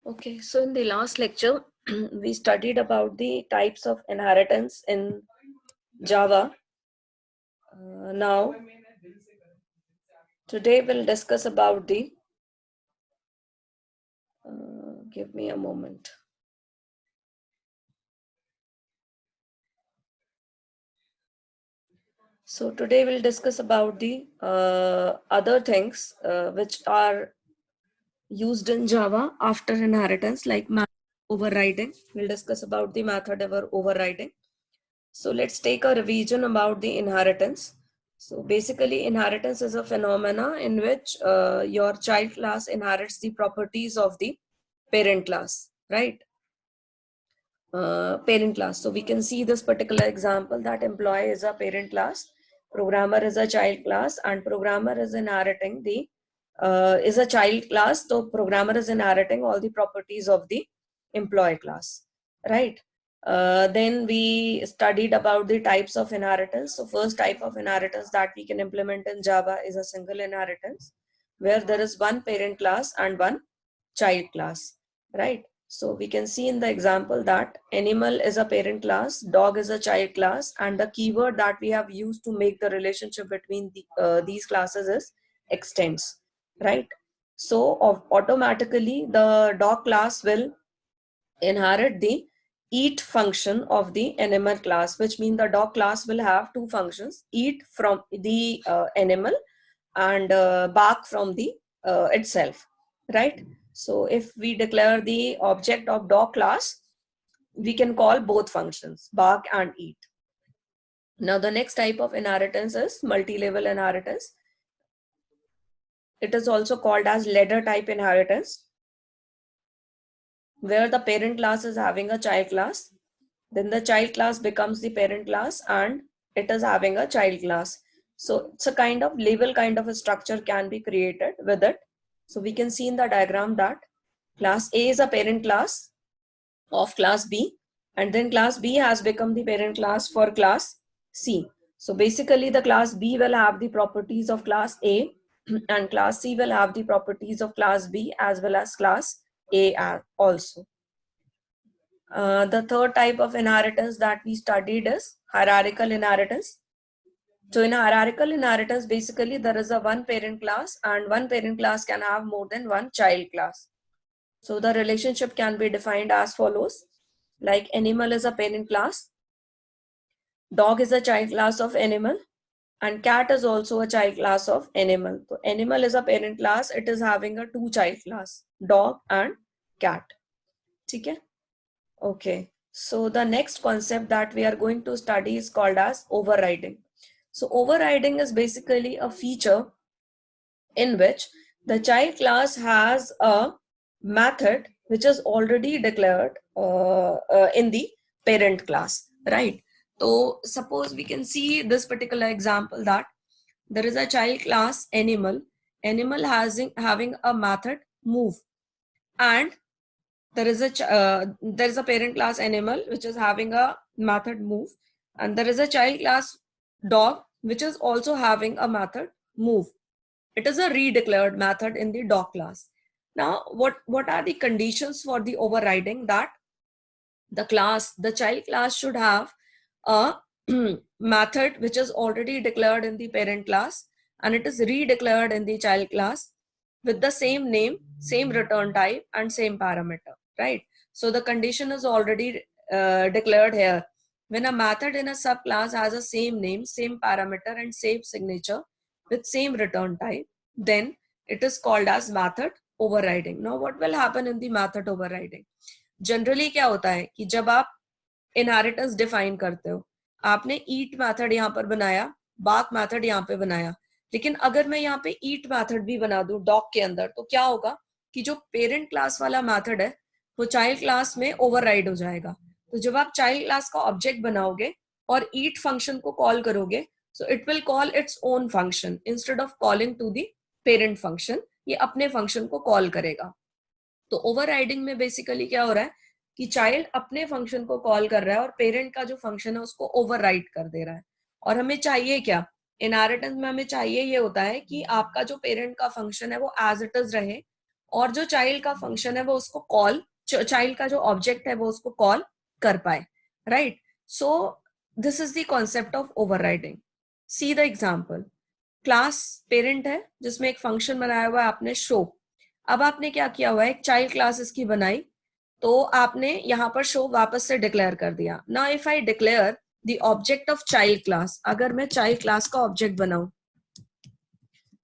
Okay, so in the last lecture, we studied about the types of inheritance in Java. Now, today we'll discuss about the, give me a moment. So today we'll discuss about the other things which are used in Java after inheritance, like method overriding. We'll discuss about the method overriding. So let's take a revision about the inheritance. So basically, inheritance is a phenomena in which your child class inherits the properties of the parent class, right? Parent class. So we can see this particular example that employee is a parent class, programmer is a child class, and programmer is inheriting the is a child class. So programmer is inheriting all the properties of the employee class, right? Then we studied about the types of inheritance. So first type of inheritance that we can implement in Java is a single inheritance, where there is one parent class and one child class, right? So we can see in the example that animal is a parent class, dog is a child class, and the keyword that we have used to make the relationship between these classes is extends, right? So automatically the dog class will inherit the eat function of the animal class, which means the dog class will have two functions: eat from the animal and bark from the itself, right? So if we declare the object of dog class, we can call both functions bark and eat. Now the next type of inheritance is multi-level inheritance. It is also called as ladder type inheritance, where the parent class is having a child class, then the child class becomes the parent class and it is having a child class. So it's a kind of level kind of a structure can be created with it. So we can see in the diagram that class A is a parent class of class B, and then class B has become the parent class for class C. So basically the class B will have the properties of class A and class C will have the properties of class B as well as class A also. The third type of inheritance that we studied is hierarchical inheritance. So in hierarchical inheritance, basically there is a one parent class and one parent class can have more than one child class. So the relationship can be defined as follows: like animal is a parent class, dog is a child class of animal, and cat is also a child class of animal. So animal is a parent class, it is having a two child class, dog and cat. Okay? Okay, so the next concept that we are going to study is called as overriding. So overriding is basically a feature in which the child class has a method which is already declared in the parent class, right? So suppose we can see this particular example that there is a child class animal. Animal has having a method move, and there is a parent class animal which is having a method move, and there is a child class dog which is also having a method move. It is a redeclared method in the dog class. Now what are the conditions for the overriding? That the child class should have a method which is already declared in the parent class and it is redeclared in the child class with the same name, same return type and same parameter, right? So the condition is already declared here. When a method in a subclass has a same name, same parameter and same signature with same return type, then it is called as method overriding. Now what will happen in the method overriding? Generally क्या होता है कि जब आप inheritance define करते हो, आपने ईट method यहाँ पर बनाया, बाक मेथड यहाँ पे बनाया, लेकिन अगर मैं यहाँ पे ईट मेथड भी बना दूं डॉग के अंदर, तो क्या होगा कि जो पेरेंट क्लास वाला मेथड है वो चाइल्ड क्लास में ओवरराइड हो जाएगा. तो जब आप चाइल्ड क्लास का ऑब्जेक्ट बनाओगे और ईट फंक्शन को कॉल करोगे, so it will call its own function instead of calling to the parent function. ये अपने फंक्शन को कॉल करेगा. तो ओवरराइडिंग में बेसिकली क्या हो रहा है कि चाइल्ड अपने फंक्शन को कॉल कर रहा है और पेरेंट का जो फंक्शन है उसको ओवरराइड कर दे रहा है. और हमें चाहिए क्या? इनहेरिटेंस में हमें चाहिए ये होता है कि आपका जो पेरेंट का फंक्शन है वो एज इट इज रहे और जो चाइल्ड का फंक्शन है वो उसको कॉल, चाइल्ड का जो ऑब्जेक्ट है वो उसको कॉल कर पाए, right? So this is the concept of overriding. See the example. Class parent है जिसमें एक फंक्शन बनाया हुआ है आपने शो. अब आपने क्या किया हुआ है, एक चाइल्ड क्लास इसकी बनाई, तो आपने यहाँ पर शो वापस से डिक्लेयर कर दिया. Now if I declare the object of child class, अगर मैं चाइल्ड क्लास का ऑब्जेक्ट बनाऊं,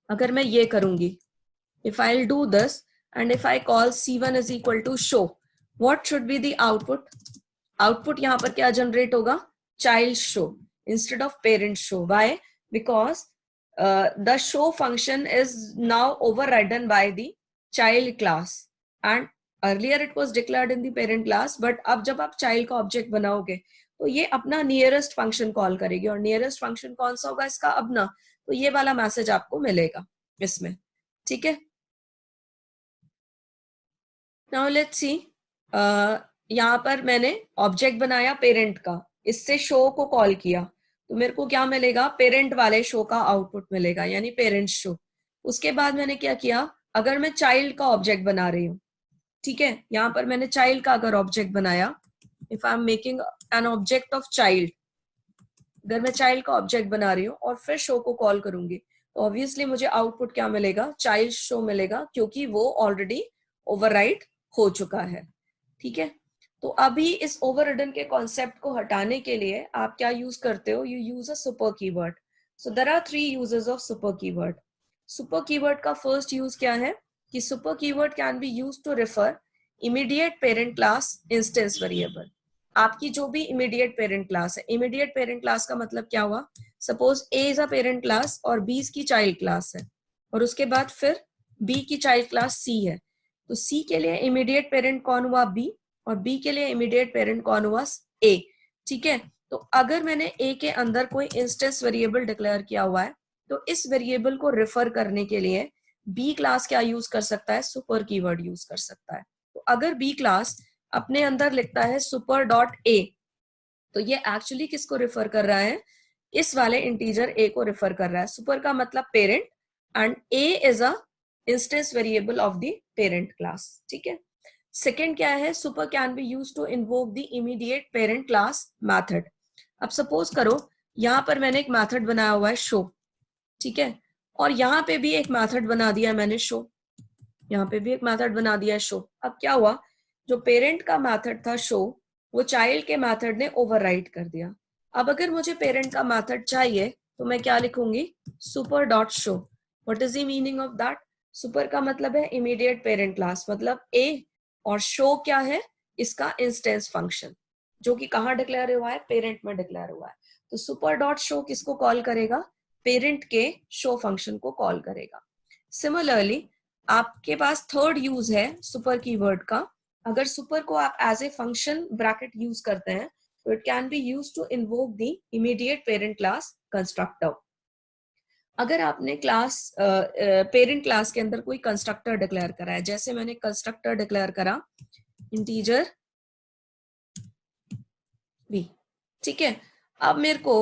अगर मैं ये करूंगी, if I'll do this and if I call c1 is equal to show, what should be the output? Output यहाँ पर क्या generate होगा? Child show instead of parent show. Why? Because the show function is now overridden by the child class and earlier it was declared in the parent class, but अब जब आप child का object बनाओगे तो ये अपना nearest function call करेगी, और nearest function कौन सा होगा इसका अपना, तो ये वाला मैसेज आपको मिलेगा इसमें. ठीक है. Now let's see. यहाँ पर मैंने ऑब्जेक्ट बनाया पेरेंट का, इससे शो को कॉल किया, तो मेरे को क्या मिलेगा, पेरेंट वाले शो का आउटपुट मिलेगा, यानी पेरेंट शो. उसके बाद मैंने क्या किया, अगर मैं चाइल्ड का ऑब्जेक्ट बना रही हूँ, ठीक है, यहाँ पर मैंने चाइल्ड का अगर ऑब्जेक्ट बनाया, if I am making an object of child, अगर मैं चाइल्ड का ऑब्जेक्ट बना रही हूँ और फिर शो को कॉल करूंगी, तो ऑब्वियसली मुझे आउटपुट क्या मिलेगा, चाइल्ड शो मिलेगा, क्योंकि वो ऑलरेडी ओवरराइड हो चुका है. ठीक है. तो अभी इस ओवररिडन के कॉन्सेप्ट को हटाने के लिए आप क्या यूज करते हो, you use a super keyword. So there are 3 uses of super keyword. Super keyword का फर्स्ट यूज क्या है कि super keyword can be used to refer immediate parent class instance variable. आपकी जो भी इमीडिएट पेरेंट क्लास है, immediate parent class का मतलब क्या हुआ, suppose A is a parent class और बी की चाइल्ड क्लास है, और उसके बाद फिर बी की चाइल्ड क्लास सी है, तो सी के लिए इमीडिएट पेरेंट कौन हुआ, बी, और बी के लिए इमीडिएट पेरेंट कौन हुआ, ए. ठीक है. तो अगर मैंने ए के अंदर कोई इंस्टेंस वेरिएबल डिक्लेयर किया हुआ है, तो इस वेरिएबल को रेफर करने के लिए बी क्लास क्या यूज कर सकता है, सुपर कीवर्ड यूज कर सकता है. तो अगर बी क्लास अपने अंदर लिखता है सुपर डॉट ए, तो ये एक्चुअली किसको रेफर कर रहा है, इस वाले इंटीजर ए को रेफर कर रहा है. सुपर का मतलब parent and A is a instance variable of the parent class. ठीक है. सेकेंड क्या है, super can be use to invoke the immediate parent class method. अब सपोज करो यहां पर मैंने एक मैथड बनाया हुआ है शो, ठीक है, और यहाँ पे भी एक मैथड बना दिया मैंने शो, यहाँ पे भी एक मैथड बना दिया है शो. अब क्या हुआ, जो पेरेंट का मैथड था शो, वो चाइल्ड के मैथड ने ओवरराइड कर दिया. अब अगर मुझे पेरेंट का मैथड चाहिए तो मैं क्या लिखूंगी, super dot show. What is the meaning of that, super का मतलब है इमीडिएट पेरेंट क्लास, मतलब ए, और शो क्या है, इसका इंस्टेंस फंक्शन, जो कि कहाँ डिक्लेयर हुआ है, पेरेंट में डिक्लेयर हुआ है. तो सुपर डॉट शो किसको कॉल करेगा, पेरेंट के शो फंक्शन को कॉल करेगा. सिमिलरली आपके पास थर्ड यूज है सुपर कीवर्ड का. अगर सुपर को आप as a function bracket use करते हैं, तो it can be use to invoke the immediate parent class constructor. अगर आपने क्लास पेरेंट क्लास के अंदर कोई कंस्ट्रक्टर डिक्लेयर करा है, जैसे मैंने कंस्ट्रक्टर डिक्लेयर करा इंटीजर बी, ठीक है, अब मेरे को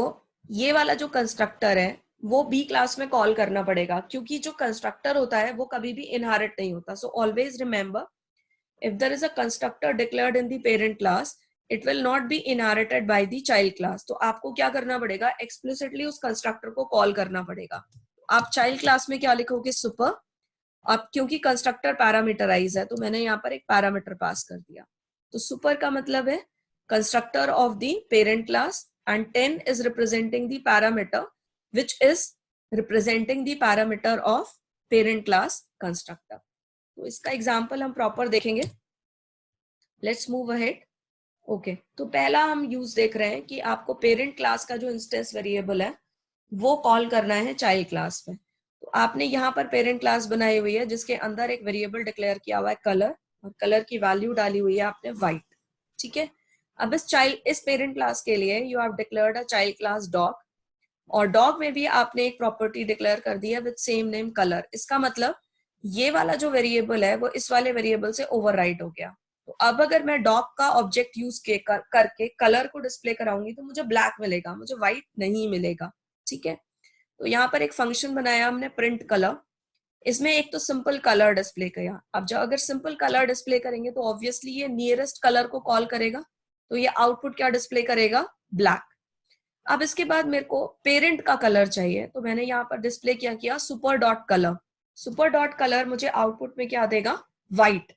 ये वाला जो कंस्ट्रक्टर है वो बी क्लास में कॉल करना पड़ेगा, क्योंकि जो कंस्ट्रक्टर होता है वो कभी भी इनहेरिट नहीं होता. So always remember, if there is a constructor declared in the parent class, it will not be inherited by the child class. तो आपको क्या करना पड़ेगा, explicitly उस constructor को कॉल करना पड़ेगा. आप child class में क्या लिखोगे, super. अब क्योंकि कंस्ट्रक्टर पैरामीटराइज है, तो मैंने यहाँ पर एक पैरामीटर पास कर दिया. तो सुपर का मतलब है constructor of the parent class, and 10 is representing the parameter which is representing the parameter of parent class constructor. तो इसका एग्जाम्पल हम प्रॉपर देखेंगे. Let's move ahead. ओके, तो पहला हम यूज देख रहे हैं कि आपको पेरेंट क्लास का जो इंस्टेंस वेरिएबल है वो कॉल करना है चाइल्ड क्लास में. तो आपने यहाँ पर पेरेंट क्लास बनाई हुई है जिसके अंदर एक वेरिएबल डिक्लेयर किया हुआ है कलर, और कलर की वैल्यू डाली हुई है आपने व्हाइट. ठीक है. अब इस पेरेंट क्लास के लिए you have declared a child class dog, और डॉग में भी आपने एक प्रॉपर्टी डिक्लेयर कर दी है विद सेम नेम कलर. इसका मतलब ये वाला जो वेरिएबल है वो इस वाले वेरिएबल से ओवरराइड हो गया. तो अब अगर मैं डॉग का ऑब्जेक्ट यूज करके कलर को डिस्प्ले कराऊंगी तो मुझे ब्लैक मिलेगा, मुझे व्हाइट नहीं मिलेगा. ठीक है. तो यहाँ पर एक फंक्शन बनाया हमने प्रिंट कलर. इसमें एक तो सिंपल कलर डिस्प्ले किया। अब जब अगर सिंपल कलर डिस्प्ले करेंगे तो ऑब्वियसली ये नियरेस्ट कलर को कॉल करेगा, तो ये आउटपुट क्या डिस्प्ले करेगा, ब्लैक। अब इसके बाद मेरे को पेरेंट का कलर चाहिए, तो मैंने यहाँ पर डिस्प्ले क्या किया, super dot colour. Super dot colour मुझे आउटपुट में क्या देगा, व्हाइट,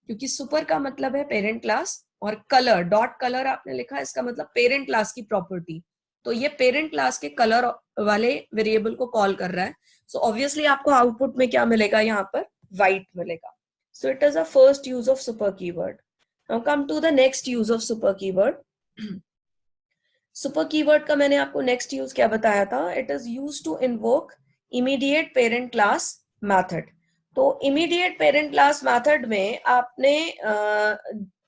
क्योंकि सुपर का मतलब है पेरेंट क्लास और कलर डॉट कलर आपने लिखा, इसका मतलब पेरेंट क्लास की प्रॉपर्टी। तो ये पेरेंट क्लास के कलर वाले वेरिएबल को कॉल कर रहा है। सो ऑब्वियसली आपको आउटपुट में क्या मिलेगा, यहाँ पर व्हाइट मिलेगा। So it is a first use of super keyword. Now come to the next use of super keyword. Super keyword का मैंने आपको नेक्स्ट यूज क्या बताया था, it is use to invoke immediate parent class method. तो immediate parent class method में आपने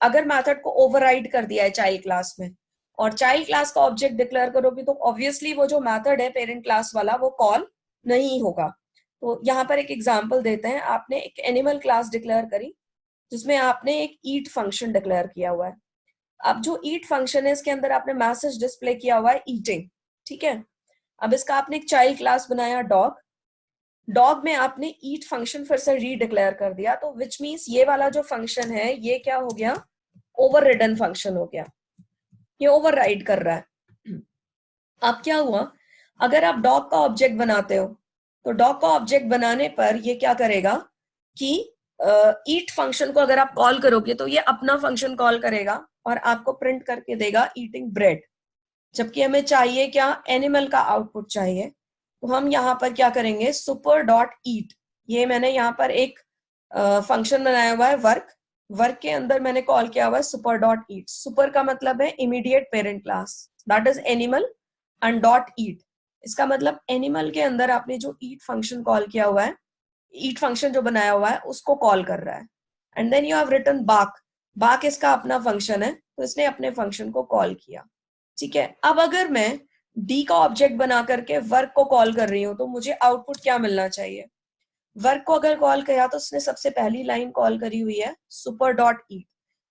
अगर मैथड को ओवरराइड कर दिया है चाइल्ड क्लास में और चाइल्ड क्लास का ऑब्जेक्ट डिक्लेयर करोगे, तो ऑब्वियसली वो जो मैथड है पेरेंट क्लास वाला वो कॉल नहीं होगा। तो यहाँ पर एक एग्जांपल देते हैं। आपने एक एनिमल क्लास डिक्लेयर करी जिसमें आपने एक ईट फंक्शन डिक्लेयर किया हुआ है। अब जो ईट फंक्शन है इसके अंदर आपने मैसेज डिस्प्ले किया हुआ है ईटिंग, ठीक है। अब इसका आपने एक चाइल्ड क्लास बनाया डॉग। डॉग में आपने ईट फंक्शन फिर से रीडिक्लेयर कर दिया, तो विच मीन्स ये वाला जो फंक्शन है ये क्या हो गया, ओवररिडन फंक्शन हो गया, ये ओवरराइड कर रहा है। अब क्या हुआ, अगर आप डॉग का ऑब्जेक्ट बनाते हो तो डॉग का ऑब्जेक्ट बनाने पर ये क्या करेगा कि ईट फंक्शन को अगर आप कॉल करोगे तो ये अपना फंक्शन कॉल करेगा और आपको प्रिंट करके देगा ईटिंग ब्रेड। जबकि हमें चाहिए क्या, एनिमल का आउटपुट चाहिए। तो हम यहाँ पर क्या करेंगे, सुपर डॉट ईट, ये मैंने यहाँ पर एक फंक्शन बनाया हुआ है वर्क। वर्क के अंदर मैंने कॉल किया हुआ है सुपर डॉट ईट। सुपर का मतलब है immediate parent class, that is animal, and dot eat, इसका मतलब एनिमल के अंदर आपने जो ईट फंक्शन कॉल किया हुआ है, ईट फंक्शन जो बनाया हुआ है उसको कॉल कर रहा है। And then you have written bark. Bark इसका अपना फंक्शन है, तो इसने अपने फंक्शन को कॉल किया, ठीक है। अब अगर मैं डी का ऑब्जेक्ट बना करके वर्क को कॉल कर रही हूँ तो मुझे आउटपुट क्या मिलना चाहिए। वर्क को अगर कॉल किया तो उसने सबसे पहली लाइन कॉल करी हुई है सुपर डॉट ईट।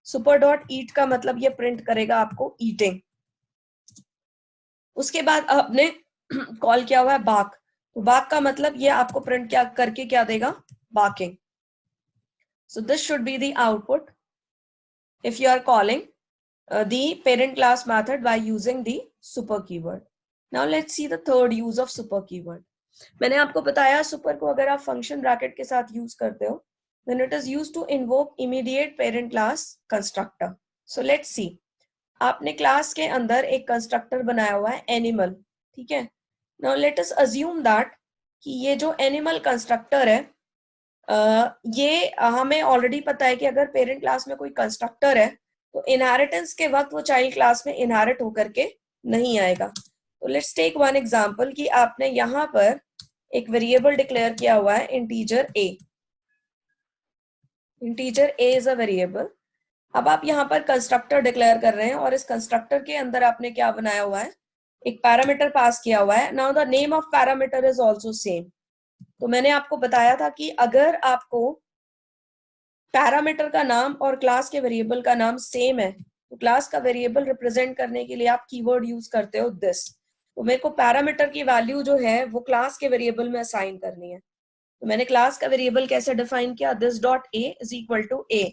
सुपर डॉट ईट का मतलब ये प्रिंट करेगा आपको ईटिंग। उसके बाद आपने कॉल किया हुआ है बाक, तो बाक का मतलब ये आपको प्रिंट क्या करके क्या देगा, barking. So this should be the output if you are calling the parent class method by using the super keyword. Now let's see the third use of super keyword. मैंने आपको बताया सुपर को अगर आप फंक्शन ब्रैकेट के साथ use करते हो then it is used to invoke immediate parent class constructor. So let's see. आपने क्लास के अंदर एक कंस्ट्रक्टर बनाया हुआ है एनिमल, ठीक है। Now let us assume that कि ये जो एनिमल कंस्ट्रक्टर है ये हमें ऑलरेडी पता है कि अगर पेरेंट क्लास में कोई कंस्ट्रक्टर है तो इनहेरिटेंस के वक्त वो चाइल्ड क्लास में इनहेरिट होकर के नहीं आएगा। तो लेट्स टेक वन एग्जांपल कि आपने यहाँ पर एक वेरिएबल डिक्लेयर किया हुआ है integer a. Integer a is a variable. अब आप यहाँ पर कंस्ट्रक्टर डिक्लेयर कर रहे हैं और इस कंस्ट्रक्टर के अंदर आपने क्या बनाया हुआ है, एक पैरामीटर पास किया हुआ है। Now the name of parameter is also same. तो मैंने आपको बताया था कि अगर आपको पैरामीटर का नाम और क्लास के वेरिएबल का नाम सेम है तो क्लास का वेरिएबल रिप्रेजेंट करने के लिए आप कीवर्ड यूज करते हो दिस। तो मेरे को पैरामीटर की वैल्यू जो है वो क्लास के वेरिएबल में असाइन करनी है। तो मैंने क्लास का वेरिएबल कैसे डिफाइन किया, this dot A is equal to A.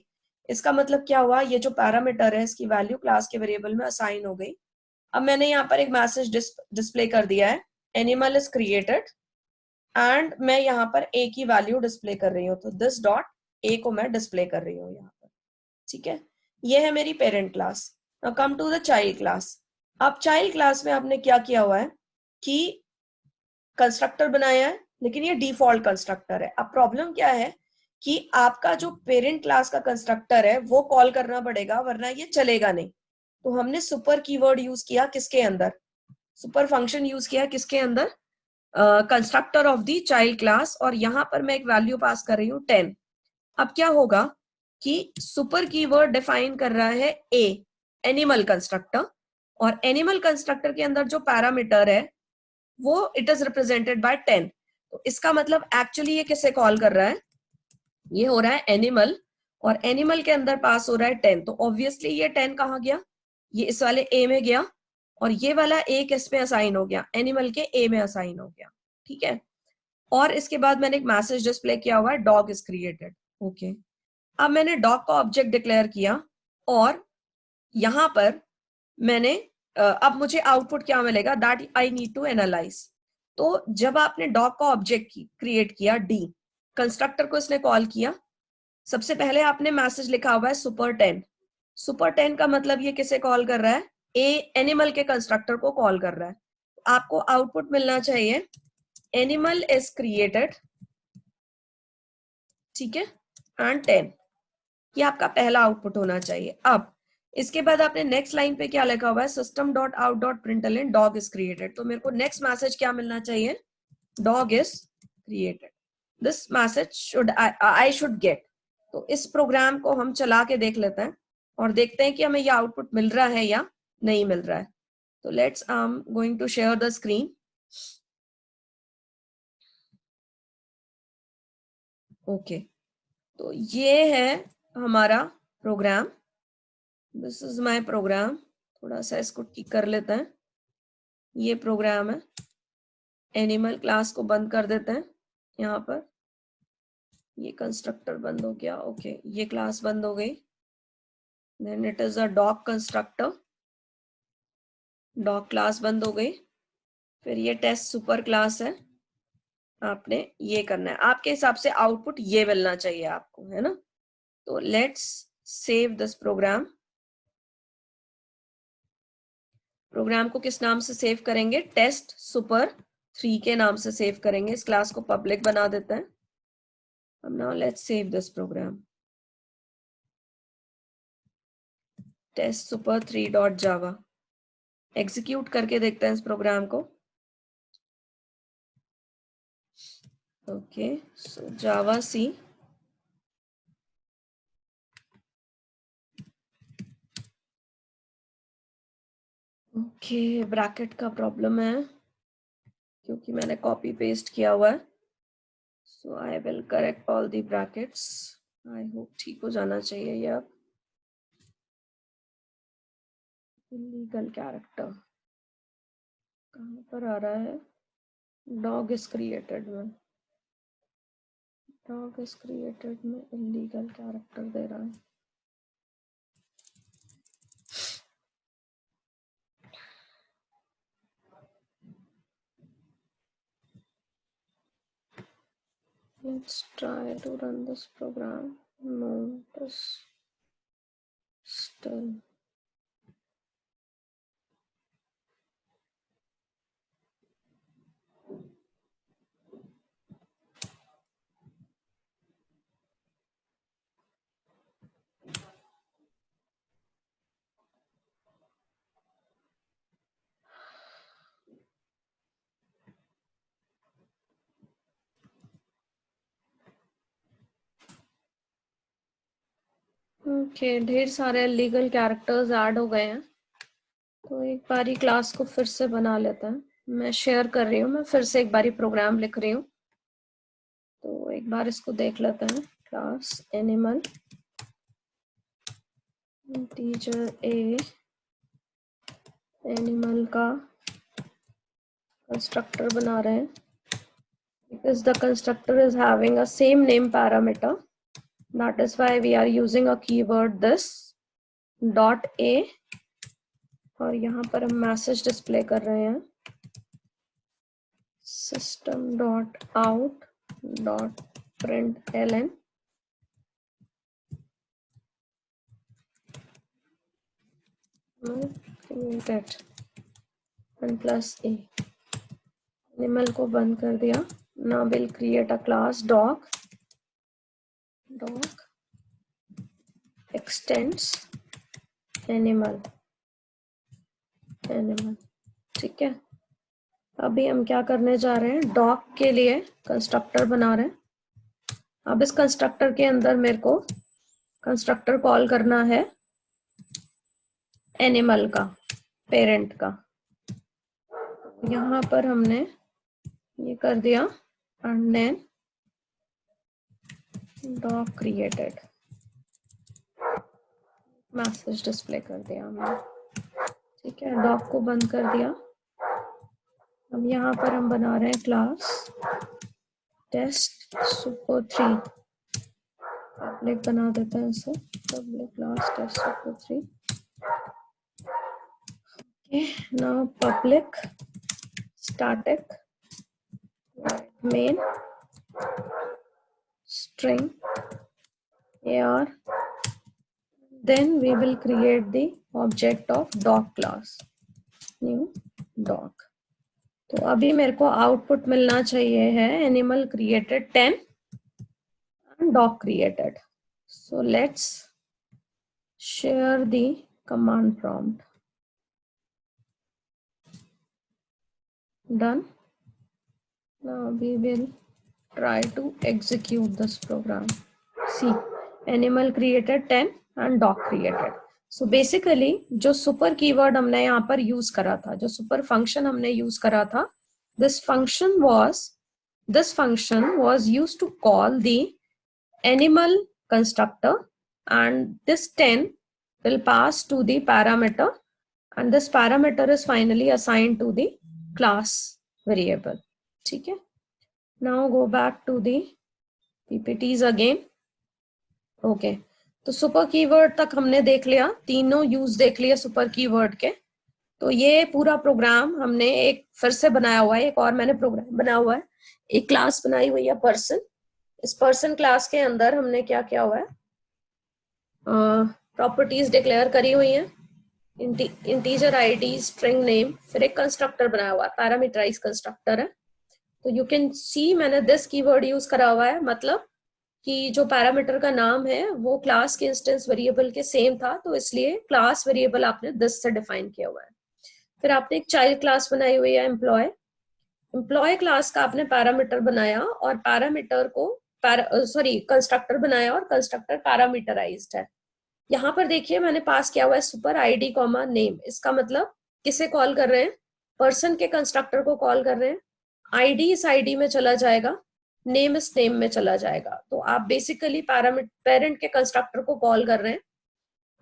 इसका मतलब क्या हुआ, ये जो पैरामीटर है इसकी वैल्यू क्लास के वेरिएबल में असाइन हो गई। अब मैंने यहाँ पर एक मैसेज डिस्प्ले कर दिया है, एनिमल इज क्रिएटेड, एंड मैं यहाँ पर ए की वैल्यू डिस्प्ले कर रही हूँ। तो दिस डॉट ए को मैं डिस्प्ले कर रही हूँ यहाँ पर, ठीक है। ये है मेरी parent class. Now come to the child class. अब चाइल्ड क्लास में आपने क्या किया हुआ है कि कंस्ट्रक्टर बनाया है, लेकिन ये डिफॉल्ट कंस्ट्रक्टर है। अब प्रॉब्लम क्या है कि आपका जो पेरेंट क्लास का कंस्ट्रक्टर है वो कॉल करना पड़ेगा, वरना ये चलेगा नहीं। तो हमने सुपर कीवर्ड यूज किया किसके अंदर, सुपर फंक्शन यूज किया किसके अंदर, constructor of the child class, और यहां पर मैं एक वैल्यू पास कर रही हूँ 10। अब क्या होगा कि सुपर कीवर्ड डिफाइन कर रहा है ए, एनिमल कंस्ट्रक्टर, और एनिमल कंस्ट्रक्टर के अंदर जो पैरामीटर है वो इट इज रिप्रेजेंटेड बाय 10। तो इसका मतलब एक्चुअली ये किसे कॉल कर रहा है, ये हो रहा है एनिमल, और एनिमल के अंदर पास हो रहा है 10। तो ऑब्वियसली ये 10 कहाँ गया, ये इस वाले ए में गया, और ये वाला ए किस में असाइन हो गया, एनिमल के ए में असाइन हो गया, ठीक है। और इसके बाद मैंने एक मैसेज डिस्प्ले किया हुआ है डॉग इज क्रिएटेड। ओके, अब मैंने डॉग का ऑब्जेक्ट डिक्लेयर किया और यहां पर मैंने अब मुझे आउटपुट क्या मिलेगा, that I need to analyze. तो जब आपने डॉग का ऑब्जेक्ट क्रिएट किया, डी कंस्ट्रक्टर को इसने कॉल किया, सबसे पहले आपने मैसेज लिखा हुआ है सुपर 10। सुपर 10 का मतलब ये किसे कॉल कर रहा है, ए एनिमल के कंस्ट्रक्टर को कॉल कर रहा है। आपको आउटपुट मिलना चाहिए एनिमल इज क्रिएटेड, ठीक है, एंड 10। ये आपका पहला आउटपुट होना चाहिए। अब इसके बाद आपने नेक्स्ट लाइन पे क्या लिखा हुआ है, system dot out dot println dog is created. तो मेरे को नेक्स्ट मैसेज क्या मिलना चाहिए, dog is created. This message should I should get. तो इस प्रोग्राम को हम चला के देख लेते हैं और देखते हैं कि हमें ये आउटपुट मिल रहा है या नहीं मिल रहा है। तो let's I am going to share the screen. Okay, तो ये है हमारा program, this is my program. थोड़ा सा इसको ठीक कर लेते हैं। ये प्रोग्राम है, एनिमल क्लास को बंद कर देते हैं। यहाँ पर ये कंस्ट्रक्टर बंद हो गया। ओके, ये क्लास बंद हो गई। Then it is a dog constructor, dog class बंद हो गई। फिर ये टेस्ट सुपर क्लास है, आपने ये करना है। आपके हिसाब से आउटपुट ये मिलना चाहिए आपको, है ना। तो let's save this program. Program को किस नाम से सेव करेंगे, टेस्ट सुपर 3 के नाम से सेव करेंगे। इस क्लास को पब्लिक बना देते हैं। अब now let's save this program, test super 3 dot Java. Execute करके देखते हैं इस प्रोग्राम को। Okay, so Java C, okay, bracket का प्रॉब्लम है क्योंकि मैंने कॉपी पेस्ट किया हुआ है। So I will correct all the brackets. I hope ठीक हो जाना चाहिए ये। अब इलीगल कैरेक्टर कहाँ पर आ रहा है, डॉग इज क्रिएटेड में, डॉग इज क्रिएटेड में इलीगल कैरेक्टर दे रहा है। Let's try to run this program. No, it is still. Okay, ढेर सारे लीगल कैरेक्टर्स ऐड हो गए हैं। तो एक बारी क्लास को फिर से बना लेते हैं। मैं शेयर कर रही हूँ, मैं फिर से एक बारी प्रोग्राम लिख रही हूँ। तो एक बार इसको देख लेते हैं। क्लास एनिमल टीचर ए, एनिमल का कंस्ट्रक्टर बना रहे हैं because the constructor is having a same name parameter. That is why we are using a keyword this dot a, और यहाँ पर हम मैसेज डिस्प्ले कर रहे हैं system dot out dot println created and plus a। Animal को बंद कर दिया। Now we'll create a class dog, dog extends animal, animal, ठीक है। अभी हम क्या करने जा रहे हैं, डॉग के लिए कंस्ट्रक्टर बना रहे हैं। अब इस कंस्ट्रक्टर के अंदर मेरे को कंस्ट्रक्टर कॉल करना है एनिमल का, पेरेंट का। यहाँ पर हमने ये कर दिया and then dog created, message display कर दिया हमने, ठीक है। डॉग को बंद कर दिया। अब यहाँ पर हम बना रहे हैं क्लास टेस्ट सुपर 3 पब्लिक बना देते हैं इसे, public class test super 3. Okay, now public static main string AR, then we will create the object of dog class, new dog. तो अभी मेरे को आउटपुट मिलना चाहिए है animal created 10 and dog created. So let's share the command prompt. Done. Now we will try to execute this program. See, animal created 10 and dog created. So basically जो super keyword हमने यहाँ पर use करा था, जो super function हमने use करा था, this function was used to call the animal constructor, and this 10 will pass to the parameter, and this parameter is finally assigned to the class variable. ठीक है? Now go back to the PPTs again. Okay, तो super keyword तक हमने देख लिया, तीनों use देख लिया सुपर कीवर्ड के. तो ये पूरा प्रोग्राम हमने एक फिर से बनाया हुआ है, एक और मैंने प्रोग्राम बनाया हुआ है, एक क्लास बनाई हुई है पर्सन. इस पर्सन क्लास के अंदर हमने क्या किया हुआ है, प्रॉपर्टीज डिक्लेयर करी हुई है, इंटीजर आईडी, स्ट्रिंग नेम, फिर एक कंस्ट्रक्टर बनाया हुआ है, पैरामीटराइज कंस्ट्रक्टर है. तो यू कैन सी मैंने दिस कीवर्ड यूज करा हुआ है, मतलब कि जो पैरामीटर का नाम है वो क्लास के इंस्टेंस वेरिएबल के सेम था, तो इसलिए क्लास वेरिएबल आपने दिस से डिफाइन किया हुआ है. फिर आपने एक चाइल्ड क्लास बनाई हुई है एम्प्लॉय. एम्प्लॉय क्लास का आपने पैरामीटर बनाया और पैरामीटर को कंस्ट्रक्टर बनाया और कंस्ट्रक्टर पैरामीटराइज्ड है. यहाँ पर देखिए मैंने पास किया हुआ है सुपर आईडी कॉमा नेम. इसका मतलब किसे कॉल कर रहे हैं, पर्सन के कंस्ट्रक्टर को कॉल कर रहे हैं. आईडी इस आईडी में चला जाएगा, नेम इस नेम में चला जाएगा. तो आप बेसिकली पेरेंट के कंस्ट्रक्टर को कॉल कर रहे हैं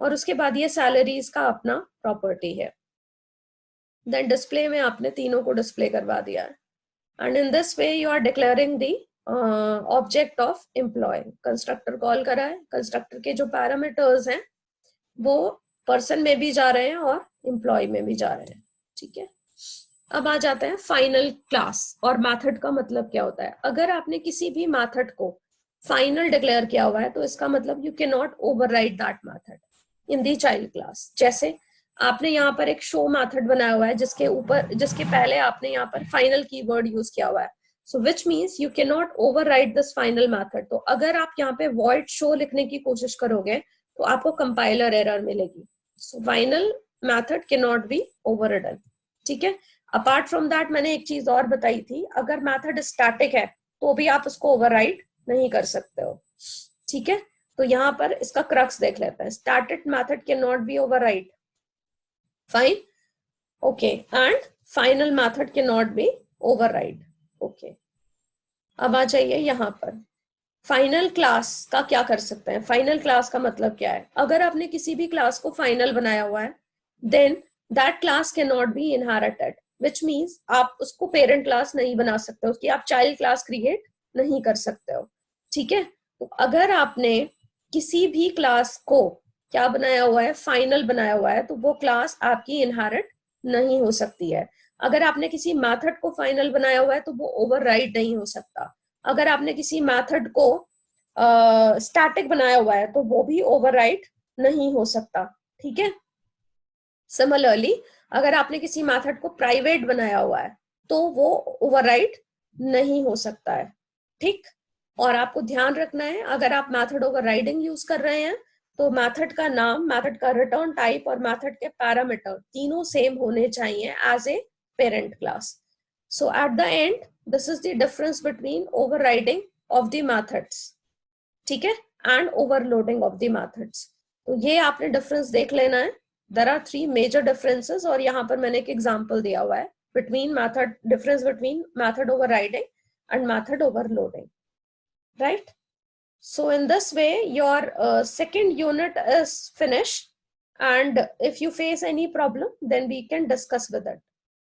और उसके बाद ये सैलरीज का अपना प्रॉपर्टी है. देन डिस्प्ले में आपने तीनों को डिस्प्ले करवा दिया है. And in this way you are declaring the object of employee. Constructor call करा है, कंस्ट्रक्टर के जो पैरामीटर्स हैं वो पर्सन में भी जा रहे हैं और एम्प्लॉय में भी जा रहे हैं. ठीक है, अब आ जाते हैं फाइनल क्लास और मेथड का मतलब क्या होता है. अगर आपने किसी भी मेथड को फाइनल डिक्लेयर किया हुआ है तो इसका मतलब you can not override that method in the child class. जैसे आपने यहाँ पर एक शो मेथड बनाया हुआ है जिसके पहले आपने यहाँ पर फाइनल कीवर्ड यूज किया हुआ है. So which means you can not override this final method. तो अगर आप यहाँ पे वॉइड शो लिखने की कोशिश करोगे तो आपको कंपाइलर एरर मिलेगी. So final method can not be overridden. ठीक है, अपार्ट फ्रॉम दैट मैंने एक चीज और बताई थी, अगर मेथड स्टैटिक है तो भी आप उसको ओवरराइड नहीं कर सकते हो. ठीक है, तो यहाँ पर इसका क्रक्स देख लेते हैं. Static method can not B override. Fine, okay, and final method can not B override. Okay, अब आ जाइए यहाँ पर फाइनल क्लास का क्या कर सकते हैं. फाइनल क्लास का मतलब क्या है, अगर आपने किसी भी क्लास को फाइनल बनाया हुआ है then that class can not be inherited, which means आप उसको पेरेंट क्लास नहीं बना सकते, उसकी आप चाइल्ड क्लास क्रिएट नहीं कर सकते हो. ठीक है, तो अगर आपने किसी भी क्लास को क्या बनाया हुआ है, फाइनल बनाया हुआ है, तो वो क्लास आपकी इनहेरिट नहीं हो सकती है. अगर आपने किसी मेथड को फाइनल बनाया हुआ है तो वो ओवरराइड नहीं हो सकता. अगर आपने किसी मेथड को स्टैटिक बनाया हुआ है तो वो भी ओवरराइड नहीं हो सकता. ठीक है, सिमिलरली अगर आपने किसी मेथड को प्राइवेट बनाया हुआ है तो वो ओवरराइड नहीं हो सकता है. ठीक, और आपको ध्यान रखना है अगर आप मेथड ओवरराइडिंग यूज कर रहे हैं तो मेथड का नाम, मेथड का रिटर्न टाइप और मेथड के पैरामीटर तीनों सेम होने चाहिए as a parent class. So at the end this is the difference between overriding of the methods, ठीक है, and overloading of the methods. तो ये आपने डिफरेंस देख लेना है. देयर आर 3 मेजर डिफरेंसेस और यहाँ पर मैंने एक एग्जांपल दिया हुआ है between method, difference between method overriding and method overloading, right? So in this way your second unit is finished, and if you face any problem then we can discuss with it.